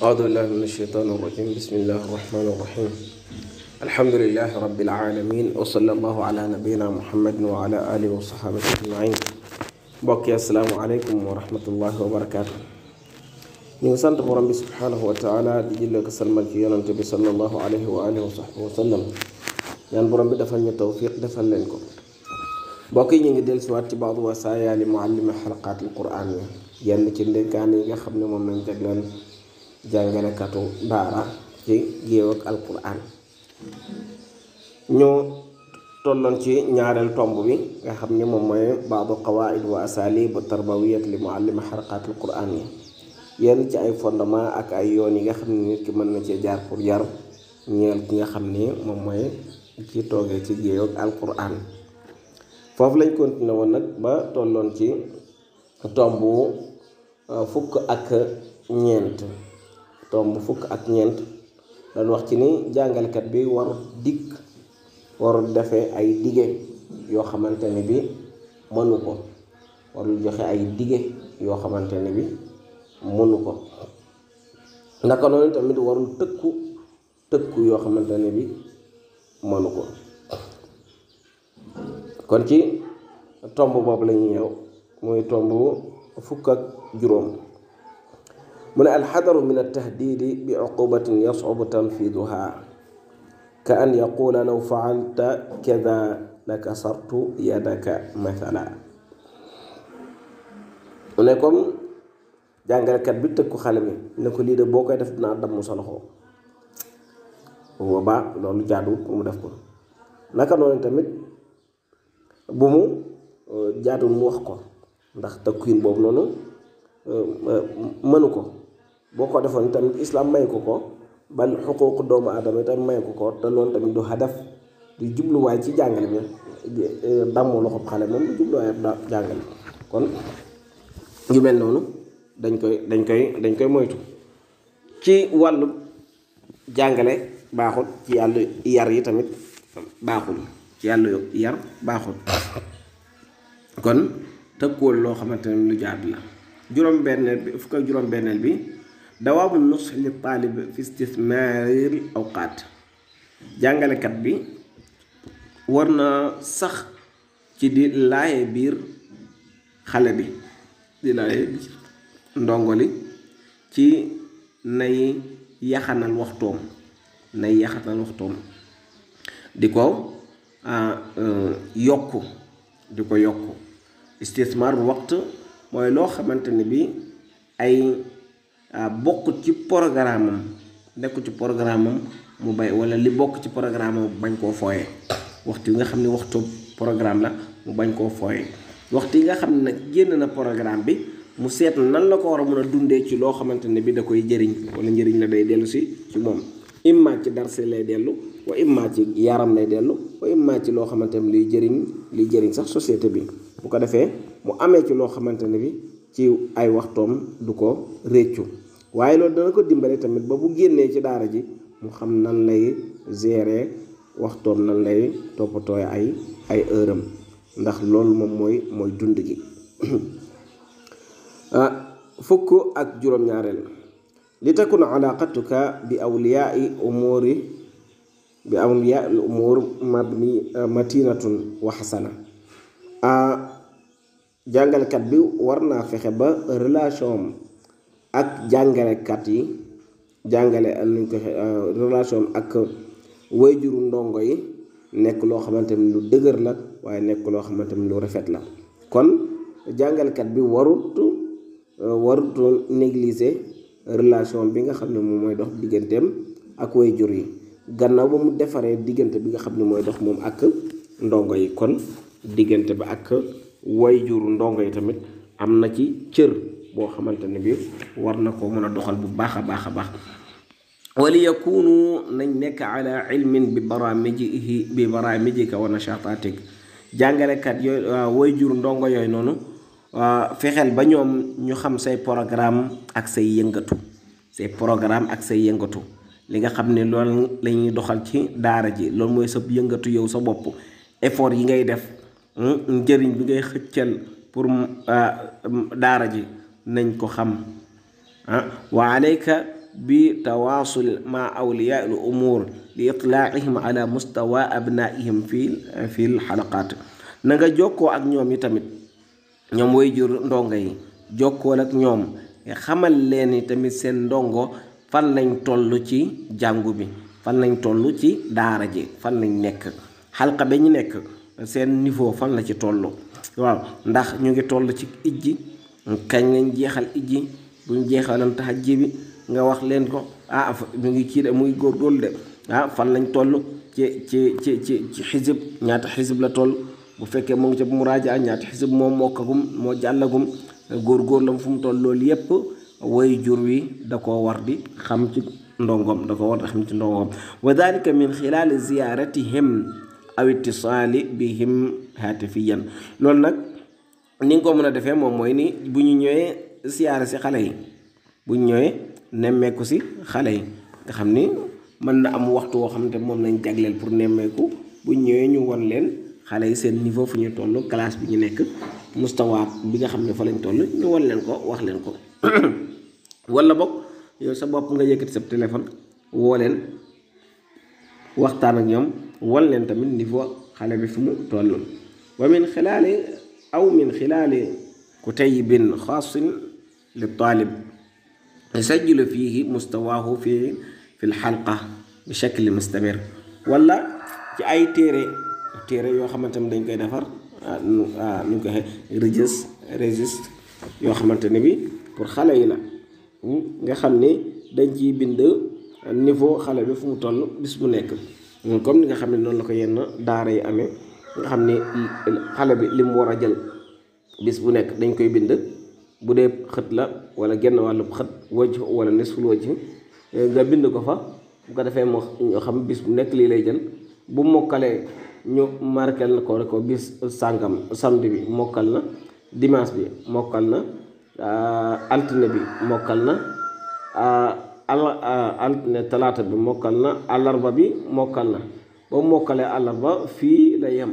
أعوذ بالله من الشيطان الرجيم بسم الله الرحمن الرحيم الحمد لله رب العالمين وصلى الله على نبينا محمد وعلى آله وصحبه أجمعين بقي السلام عليكم ورحمة الله وبركاته ñu ngi sant borom bi subhanahu wa taala di jëlee ko salmal ci yonante bi sallallahu alayhi wa alihi wa sahbihi wa sallam ñaan borom bi defal ñu tawfiq defal leen ko mbokk yi ñu ngi dellusiwaat ci baadu wasaaya li muallimi xalaqaatil quraan yi yenn ci ndénkaan yi nga xam ne moom lañ jagleel jàngalekatu daara ci géew ak alquraan ñu tolloon ci ñaareel tomb bi nga xam ne moom mooy baadu qawaid wa asalib tarbawiyat li muallimi xalaqaatil quraan yi yenn ci ay fondement ak ay yoon yi nga xam ne nit ki mën na cee jaar pour yar ñeel ki nga xam ni moom mooy ci toogee ci géew ak alquran foofu lañ continué woon nag ba tolloon ci tomb fukk ak ñeent dañ wax ci ni jàngalekat bi warul defee ay dige yoo xamante ne bi mënu ko warul joxe ay dige yoo xamante ne bi mënu ko naka noonu tamit warul tëkku yoo xamante ne bi mënu ko kon ci tomb boobu la ñuy ñëw muy tomb fukk ak juróom mu ne alxadaru min altahdidi bi uqubatin yas'ubu tanfiduha ka an yaqula law faalta kada la kasartu yadaka mathala mu ne comme jàngalekat bi tëkku xale bi ne ko lii de boo koy def dinaa damm sa loxo boobaa loolu jaaduwut mu def ko naka noonu tamit bu mu jaaduwul mu wax ko ndax tëkkuin boobu noonu mënu ko boo ko defoon tamit islam may ko ko bal xuquuq doomu aadama tamit may ko ko te loolu tamit du hadaf du jubluwaay ci jàngale bi damm loxo xale moom du jubluwaay jàngale kon yu mel noonu dañ koy moytu ci wàllu jàngale baaxul ci yàllu yar yi tamit baaxul ci yàllu yar baaxul kon tëkkool loo xamante ne lu jaadu la juróom-benneel bi fukk ak juróom-benneel bi dawaamu nusx li taalib fi istismaaril awqaat jàngalekat bi war na sax ci di laaye biir xale bi di laaye biir ndongoli ci nay yaxanal waxtoom di ko yokku istismar waxtu mooy loo xamante ne bi ay bokk ci programme am nekk ci programme am mu bay wala li bokk ci programme am bañ koo fooye waxtu yi nga xam ne waxtu programme la mu bañ koo fooye waxtu yi nga xam ne nag génn na programme bi mu seet nan la ko war a mën a dundee ci loo xamante ne bi da koy jëriñ wala njëriñ la day dellu si ci moom imma ci darse lay dellu wa imma ci yaram lay dellu wa imma ci loo xamante ne liy jëriñ sax société bi bu ko defee mu amee ci loo xamante ne bi ci ay waxtoom du ko réccu waaye loolu dana ko dimbale tamit ba bu génnee ci daara ji mu xam nan lay gérer waxtoom nan lay toppatooy ay heure am ndax loolu moom mooy dund gi fukk ak juróom-ñaareel li takun alaqatuka bi awliyaai umuur matinatun wa xasana jàngalekat bi war naa fexe ba relation ak jàngalekat yi relation ak wayjuru ndongo yi nekk loo xamante ni lu dëgër la waaye nekk loo xamante ni lu rafet la kon jàngalekat bi warut négliger relation bi nga xam ne moom mooy dox digganteem ak wayjur yi gannaaw ba mu defaree diggante bi nga xam ne mooy dox moom ak ndongo yi kon diggante ba ak wayjuru ndongo yi tamit am na ci cër boo xamante ne bi war na ko mën a doxal bu baax a baax wali yakunu nañ nekk ala ilmin bi baramijika wa nashatatik jàngalekat yooyu wayjuru ndongo yooyu noonu fexeel ba ñoom ñu xam say programme ak say yëngatu li nga xam ne loolu la ñuy doxal ci daara ji loolu mooy sa yëngatu yow sa bopp effort yi ngay def njëriñ bi ngay xëccal pour daara ji nañ ko xam wa alayka بتواصل مع أولياء الأمور لإطلاعهم على مستوى أبنائهم في الحلقات نغا جوكو ak ñoom yi tamit ñoom way jur ndongo yi jokkool ak ñoom xamal leen ni tamit seen ndongo fan lañ toll ci jàngu bi fan lañ toll ci daara ji fan lañ nekk xalqa ba ñu nekk seen niveau fan la ci toll waaw ndax ñu ngi toll ci ijji kañ lañ jeexal ijji buñ jeexalam tahajji bi nga wax leen ko ñu ngi ci de muy góorgóorlu de fan lañ toll ci xisib ñaata xisib la toll bu fekkee mu ngi ca muraaja ñaata xisib moom mokkagum moo jàllagum góorgóorlam fu mu toll loolu yépp way jur wi da koo war di xam ci ndongom da ko war di xam ci ndongom wa dalika min xilaali ziyaratihim aw ittisaali bihim hatifiyan loolu nag ni nga ko mën a defee moom mooy ni bu ñu ñëwee siyaara si xale yi bu ñu ñëwee nemmeeku si xale yi nga xam ni mën na am waxtu woo xam ne moom lañ jagleel pour nemmeeku bu ñu ñëwee ñu won leen xale yi seen niveau fu ñu toll classe bi ñu nekk mustawaat bi nga xam ne fa lañ toll ñu won leen ko wax leen ko wala bokk yow sa bopp nga yëkkati sa téléphone woo leen waxtaan ak ñoom won leen tamit niveau xale bi fu mu toll wa min xilaali kutaybin xaasin li taalib yusajjilu fiihi mustawaahu fi lxalqa bi shakli mustamir wala ci ay téere yoo xamante ne dañ koy defar ñu ngi koy registre yoo xamante ne bi pour xale yi la nga xam ni dañ ciy bind niveau xale bi fu mu toll bis bu nekk comme ni nga xam ne noonu la ko yenn daara yi amee nga xam ni xale bi li mu war a jël bis bu nekk dañ koy bind bu dee xët la wala genn wàllu xët wajh wala nisful wajh nga bind ko fa bu ko defee moo xam bis bu nekk lii lay jël bu mokkalee ñu marquel ko rek ko bis sàngam samedi bi mokkal na dimanche bi mokkal na altine bi mokkal na altine talaata bi mokkal na àllarba bi mokkal na ba mu mokkalee àllarba fii la yem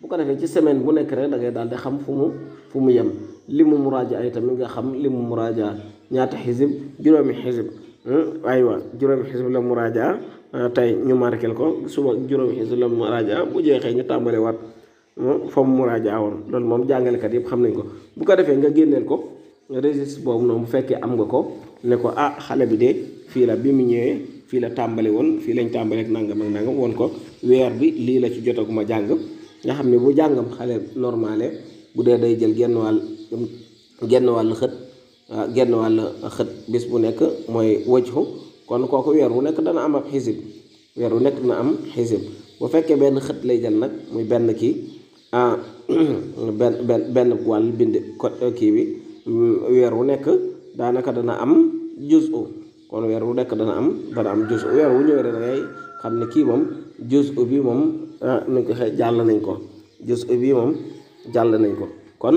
bu ko defee ci semaine bu nekk rek da ngay daal di xam fu mu yem limu muraaja ay tamit nga xam limu muraaja ñaata xisib juróomi xisib aywa juróomi xisib la muraaja tey ñu marquel ko suba juróomi xisib la muraaja bu jeexee ñu tàmbale waat fa mu muraaja woon loolu moom jàngalekat yëpp xam nañ ko bu ko defee nga génneel ko registre boobu noonu bu fekkee am nga ko ne ko xale bi de fii la bi mu ñëwee fii la tàmbali woon fii lañ tàmbali ak nangam ak nangam woon ko weer bi lii la ci jotaguma jàng nga xam ne bu jàngam xale normale bu dee day jël genn wàll xët bis bu nekk mooy wajhu kon kooku weer wu nekk dana am ab xisib weer wu nekk dana am xisib bu fekkee benn xët lay jël nag muy benn kii benn wàll bind kii bi weer wu nekk daanaka dana am juz'u kon weer wu nekk dana am juz'u weer wu ñëwee da ngay xam ne kii moom juz'u bi moom nañ ko jàll nañ ko juz'u bi moom jàll nañ ko kon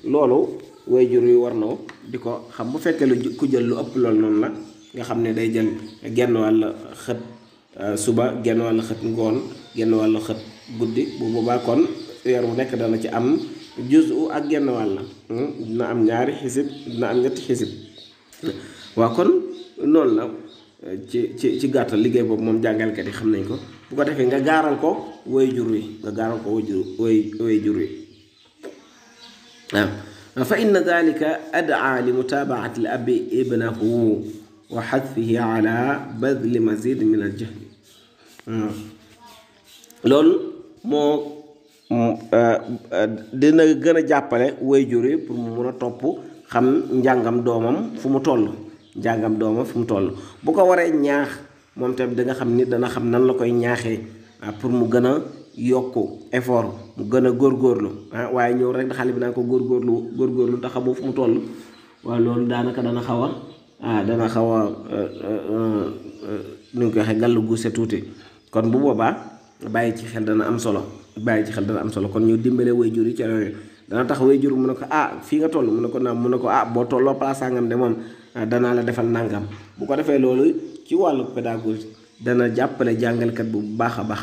loolu waajur yi war na di ko xam bu fekkee lu ku jël lu ëpp loolu noonu la nga xam ne day jël genn wàll xët suba genn wàll xët ngoon genn wàll xët guddi bu boobaa kon weer wu nekk dana ci am juzu ak genn wàll dina am ñaari xisib dina am ñetti xisib waaw kon noonu la ci gàttal liggéey boobu moom jàngalkat yi xam nañ ko bu ko defee nga gaaral ko waajur wi waajur wi fa inna dalika adaa li mutaabaati al abi ibnahu wa xadfihi ala badli mazid min al jahli loolu moo dina gën a jàppale waajur yi pour mu mun a topp xam njàngam doomam fu mu toll bu ko waree ñaax moom tamit da nga xam ni dana xam nan la koy ñaaxee pour mu gën a yokku effort mu gën a góorgóorlu waaye ñëw rek da xale bi naan ko góorgóorlu te xamoo fu mu toll waaye loolu daanaka dana xaw a nu ñu koy waxee gàllu guuse tuuti kon bu boobaa bàyyi ci xel dana am solo kon ñu dimbale waajur yi ca yooyu dana tax waajur mu ne ko fii nga toll mu ne ko naam mu ne ko boo tolloo place sangam de moom danaa la defal nangam bu ko defee loolu ci wàllu pédagogie dana jàppale jàngalkat bu baax a baax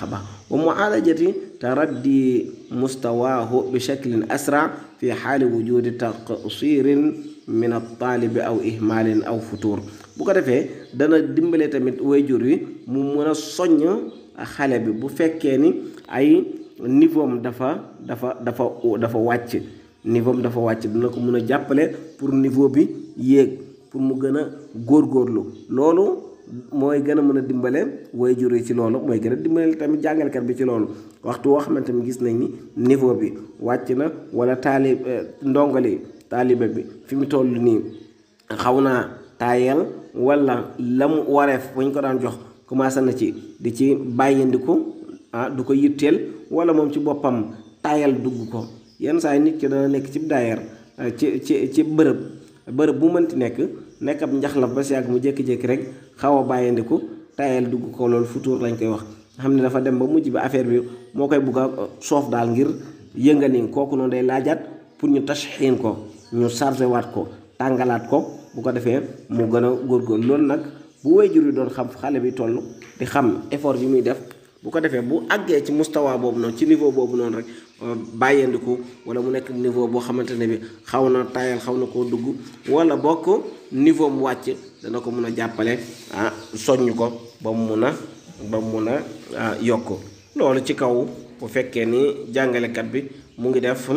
wa mu'alajati taraddi mustawaahu bi shaklin asra fi xaali wujudi taqsirin min at-taalibi aw ihmaalin aw futuur. bu ko defee dana dimbale tamit waajur wi mu mën a soññ xale bi bu fekkee ni ay niveau am dafa wàcc, niveau am dafa wàcc dina ko mën a jàppale pour niveau bi yéeg, pour mu gën a góorgóorlu. loolu mooy gën a mën a dimbale waajur yi ci loolu, mooy gën a dimbale tamit jàngalekat bi ci loolu. waxtu woo xamante ni gis nañ ni niveau bi wàcc na, wala ndongali taalibe bi fi mu toll nii xaw naa taayal, wala la mu wareef bu ñu ko daan jox commencé na di ci bàyyindiku, du ko yitteel, wala moom ci boppam taayal dugg ko. yenn saa yi nit ki dana nekk ci daayar ci bërëb bu mënti nekk ab njaxlaf ba si yàgg mu jékki-jékki rek xaw a bàyyindiku taayal dugg ko. loolu futuur lañ koy wax, nga xam ne dafa dem ba mujj bi affaire bi moo koy bugg a soof daal ngir yëngali. kooku noonu day laajaat pour ñu tashxiin ko, ñu chargé waat ko, tàngalaat ko, bu ko defee mu gën a góorgóorlu. loolu nag bu waajur yi doon xam xale bi toll, di xam effort yi muy def, bu ko defee bu àggee ci mustawa boobu noonu, ci niveau boobu noonu rek bàyyandiku, wala mu nekk niveau boo xamante ne bi xaw na taayal, xaw na koo dugg, wala bokk niveau mu wàcc, dana ko mun a jàppale soññ ko ba mu mun a yokk. loolu ci kaw bu fekkee ni jàngalekat bi mu ngi def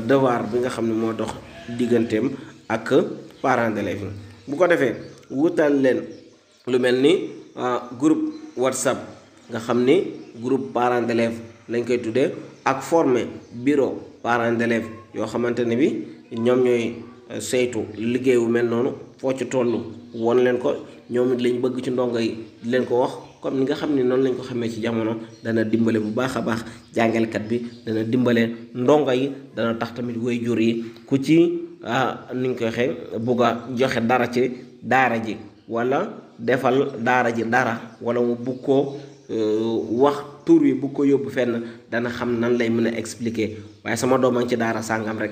devoir bi nga xam ne moo dox digganteem ak parents d'élèves yi. bu ko defee wutal leen lu mel ni groupe WhatsApp, nga xam ni groupe parents d'élèves lañ koy tuddee, ak former bureau parents d'élèves yoo xamante ne bi ñoom ñooy saytu liggéey wu mel noonu. foo ci toll won leen ko, ñoom it lañ bëgg ci ndongo yi di leen ko wax, comme ni nga xam ne noonu lañ ko xamee ci jamono. dana dimbale bu baax a baax jàngalekat bi, dana dimbale ndongo yi, dana tax tamit waajur yi ku ci ni ñu koy waxee bugg a joxe dara ci daara ji, wala defal daara ji dara, wala mu bugg koo wax tur yi bugg ko yóbbu fenn, dana xam nan lay mën a expliquer. waaye sama doom a ngi ci daara sàngam rek,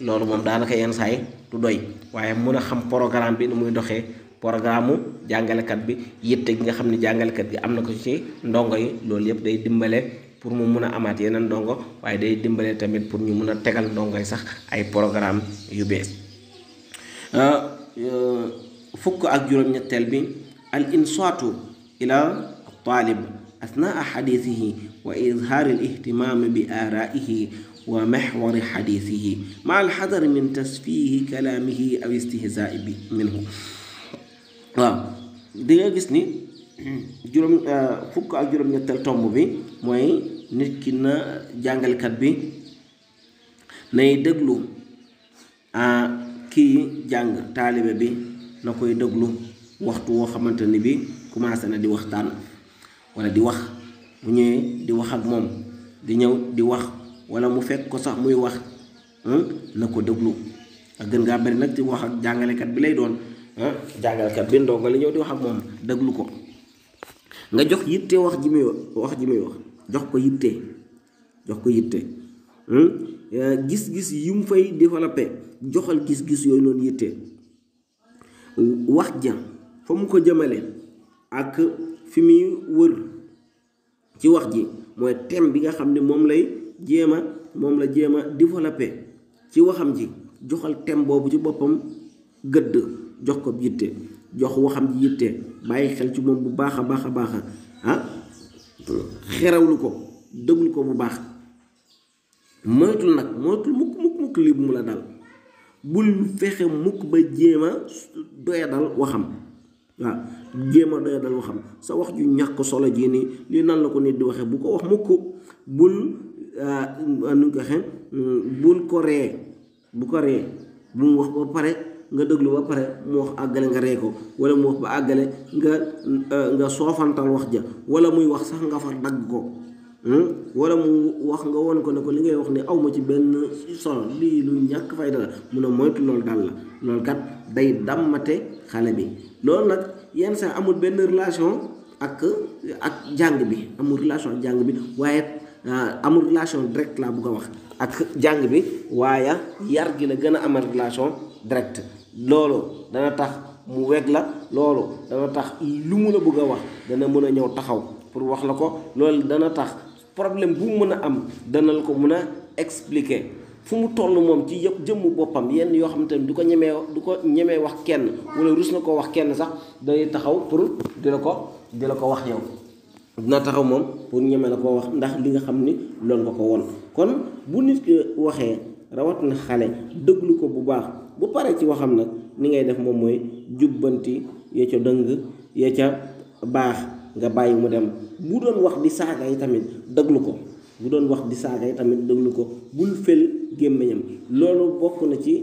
loolu moom daanaka yenn saa yi du doy. waaye mën a xam programme bi ni muy doxee, programme mu jàngalekat bi, yitte gi nga xam ne jàngalekat gi am na ko ci ndongo yi, loolu yëpp day dimbale pour mu mun a amaat yeneen ndongo, waaye day dimbale tamit pour ñu mun a tegal ndongo yi sax ay programme yu bees. fukk ak juróom-ñetteel bi al insaatu ila taalib athnaa xadiisihi wa izhaari al ihtimaam bi aaraa'ihi wa maxwari xadiisihi maa al xadari min tasfiihi kalaamihi aw istihzaa'i minhu. waaw di nga gis ni fukk ak juróom-ñetteel tomb bi mooy nit ki na jàngalekat bi nay déglu kii jàng, taalibe bi na koy déglu waxtu woo xamante ni bi commencé na di waxtaan wala di wax. bu ñëwee di wax ak moom, di ñëw di wax, wala mu fekk ko sax muy wax, na ko déglu. ak gën ngaa bari nag di wax ak jàngalekat bi lay doon, jàngalekat bi ndongo li ñëw di wax ak moom, déglu ko. nga jox yitte wax ji muy wax jox ko yitte. gis-gis yi mu fay développé, joxal gis-gis yooyu noonu yitte. wax ja fa mu ko jëmale ak fi muy wër ci wax ji mooy thème bi nga xam ne moom la jéem a développé ci waxam ji. joxal thème boobu ci boppam gëdd, jox ko yitte, jox waxam ji yitte, bàyyi xel ci moom bu baax a baax xerawlu ko, déglu ko bu baax. moytul mukk lii bu mu la dal. bul fexe mukk ba jéem a doyadal waxam. waaw jéem a doyadal waxam. sa wax ju ñàkk solo ji nii lii nan la ko nit di waxee, bu ko wax mukk. bul nu ko waxee bul ko ree. bu mu wax ba pare nga déglu ba pare mu wax àggale nga ree ko, wala mu wax ba àggale nga soofantal wax ja, wala muy wax sax nga far dagg ko, wala mu wax nga won ko ne ko li ngay wax ne aw ma ci benn solo, lii lu ñàkk fayda la. mun a moytu loolu daal la. loolu kat day dammate xale bi. loolu nag yenn saa amul benn relation ak jàng bi, amul relation ak jàng bi, waaye amul relation direct laa bugg a wax ak jàng bi, waaye yar gi la gën a amal relation direct. loolu dana tax mu weg la, loolu dana tax lu mu la bëgg a wax dana mën a ñëw taxaw pour wax la ko. loolu dana tax problème bu mu mën a am dana la ko mën a expliquer fu mu toll moom ci yëpp jëmmu boppam yenn yoo xamante ne du ko ñemee wax kenn wala rus na koo wax kenn sax day taxaw pour di la ko wax yow dina taxaw moom pour ñeme la koo wax ndax li nga xam ni loolu nga ko won kon bu nit ki waxee rawat na xale déglu ko bu baax bu paree ci waxam nag ni ngay def moom mooy jubbanti ya ca dëng ya ca baax nga bàyyi mu dem bu doon wax di saaga yi tamit déglu ko bu doon wax di saaga yi tamit déglu ko bul fel gémmiñam loolu bokk na ci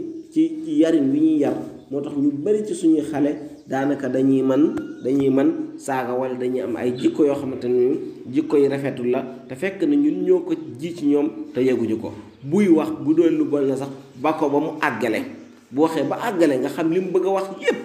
yarin wi ñuy yar moo tax ñu bari ci suñuy xale daanaka dañuy man saaga wala dañuy am ay jikko yoo xamante ne jikko yi rafetul la te fekk na ñun ñoo ko ji ci ñoom te yeguñu ko buy wax bu doon lu bon la sax ba ko ba mu àggale bu waxee ba àggale nga xam li mu bëgg a wax yépp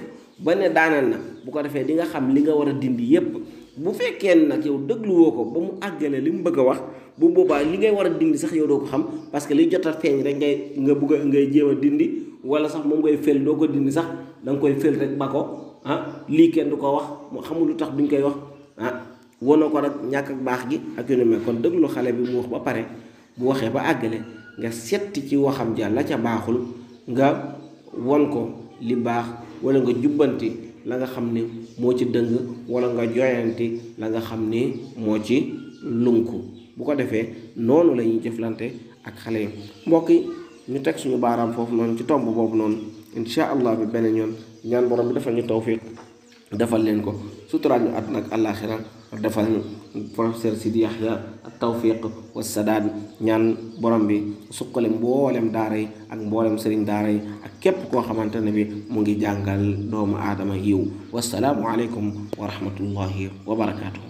ba ne daaneel na bu ko defee di nga xam li nga war a dindi yépp bu fekkee nag yow dégluwoo ko ba mu àggale li mu bëgg a wax bu boobaa li ngay war a dindi sax yow doo ko xam parce que li jot a feeñ rek ngay jéem a dindi wala sax moom ngay fel doo ko dindi sax da nga koy fel rek ba ko lii kenn du ko wax mu xamul lu tax duñ koy wax wonoo ko rek ñàkk ak baax gi ak yu ne mel kon déglu xale bi mu wax ba pare bu waxee ba àggale nga setti ci waxam ja la ca baaxul nga won ko li baax wala nga jubbanti la nga xam ne moo ci dëng wala nga joyanti la nga xam ne moo ci lunku bu ko defee noonu la ñuy jëflante ak xale yi mbokk yi ñu teg suñu baaraam foofu noonu ci tomb boobu noonu insha allah bi beneen yoon ñaan borom bi defal ñu tawfiq defal leen ko suturaal ñu àdduna ak àllaaxira defal ñu professeur Sidi Yahya ak tawfiq wa sadaad ñaan borom bi suqale mboolem daara yi ak mboolem sëriñ daara yi ak képp koo xamante ne bi mu ngi jàngal doomu aadama yiw wasalaamu aleykum wa rahmatullahi wa barakaatu.